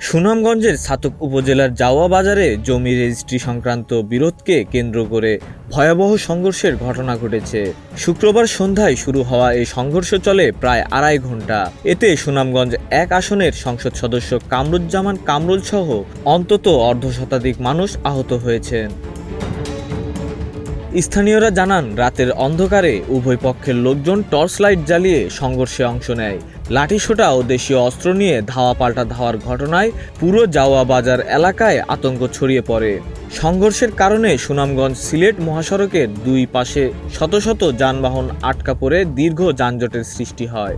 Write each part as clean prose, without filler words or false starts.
সুনামগঞ্জের ছাতক উপজেলার জাওয়া বাজারে জমি রেজিস্ট্রি সংক্রান্ত বিরোধকে কেন্দ্র করে ভয়াবহ সংঘর্ষের ঘটনা ঘটেছে। শুক্রবার সন্ধ্যায় শুরু হওয়া এই সংঘর্ষ চলে প্রায় আড়াই ঘন্টা। এতে সুনামগঞ্জ ১ আসনের সংসদ সদস্য কামরুজ্জামান কামরুল সহ অন্তত অর্ধশতাধিক মানুষ আহত হয়েছেন। স্থানীয়রা জানান, রাতের অন্ধকারে উভয় পক্ষের লোকজন টর্চ লাইট জ্বালিয়ে সংঘর্ষে অংশ নেয়। লাঠিসোঁটা ও দেশীয় অস্ত্র নিয়ে ধাওয়া পাল্টা ধাওয়ার ঘটনায় পুরো জাওয়া বাজার এলাকায় আতঙ্ক ছড়িয়ে পড়ে। সংঘর্ষের কারণে সুনামগঞ্জ সিলেট মহাসড়কের দুই পাশে শত শত যানবাহন আটকা পড়ে দীর্ঘ যানজটের সৃষ্টি হয়।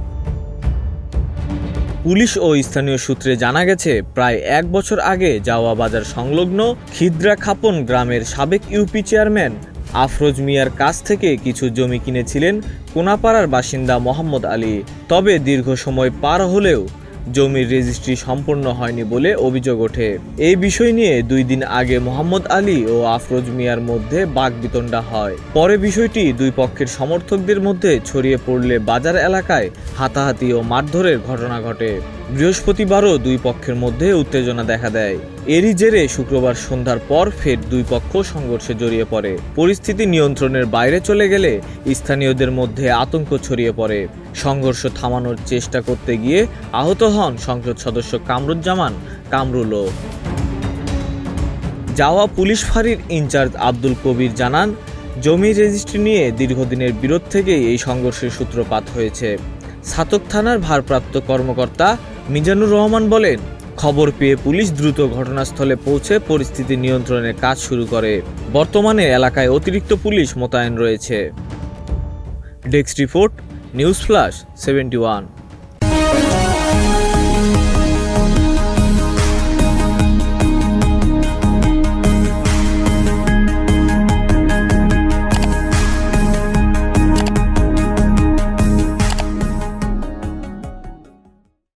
পুলিশ ও স্থানীয় সূত্রে জানা গেছে, প্রায় ১ বছর আগে জাওয়া বাজার সংলগ্ন খিদ্রা খাপন গ্রামের সাবেক ইউপি চেয়ারম্যান আফরোজ মিয়ার কাছ থেকে কিছু জমি কিনেছিলেন কোনাপাড়ার বাসিন্দা মোহাম্মদ আলী। তবে দীর্ঘ সময় পার হলেও জমির রেজিস্ট্রি সম্পূর্ণ হয়নি বলে অভিযোগ ওঠে। এই বিষয় নিয়ে ২ দিন আগে মোহাম্মদ আলী ও আফরোজ মিয়ার মধ্যে বাকবিতণ্ডা হয়। পরে বিষয়টি দুই পক্ষের সমর্থকদের মধ্যে ছড়িয়ে পড়লে বাজার এলাকায় হাতাহাতি ও মারধরের ঘটনা ঘটে। বৃহস্পতিবারও দুই পক্ষের মধ্যে উত্তেজনা দেখা দেয়। এরই জেরে শুক্রবার সন্ধ্যার পর ফের দুই পক্ষ সংঘর্ষে জড়িয়ে পড়ে। পরিস্থিতি নিয়ন্ত্রণের বাইরে চলে গেলে স্থানীয়দের মধ্যে আতঙ্ক ছড়িয়ে পড়ে। সংঘর্ষ থামানোর চেষ্টা করতে গিয়ে আহত হন সংসদ সদস্য কামরুজ্জামান কামরুলও। জাওয়া পুলিশ ফাঁড়ির ইনচার্জ আব্দুল কবির জানান, জমি রেজিস্ট্রি নিয়ে দীর্ঘদিনের বিরোধ থেকেই এই সংঘর্ষের সূত্রপাত হয়েছে। ছাতক থানার ভারপ্রাপ্ত কর্মকর্তা মিজানুর রহমান বলেন, খবর পেয়ে পুলিশ দ্রুত ঘটনাস্থলে পৌঁছে পরিস্থিতি নিয়ন্ত্রণের কাজ শুরু করে। বর্তমানে এলাকায় অতিরিক্ত পুলিশ মোতায়েন রয়েছে। Desk report, news flash 71।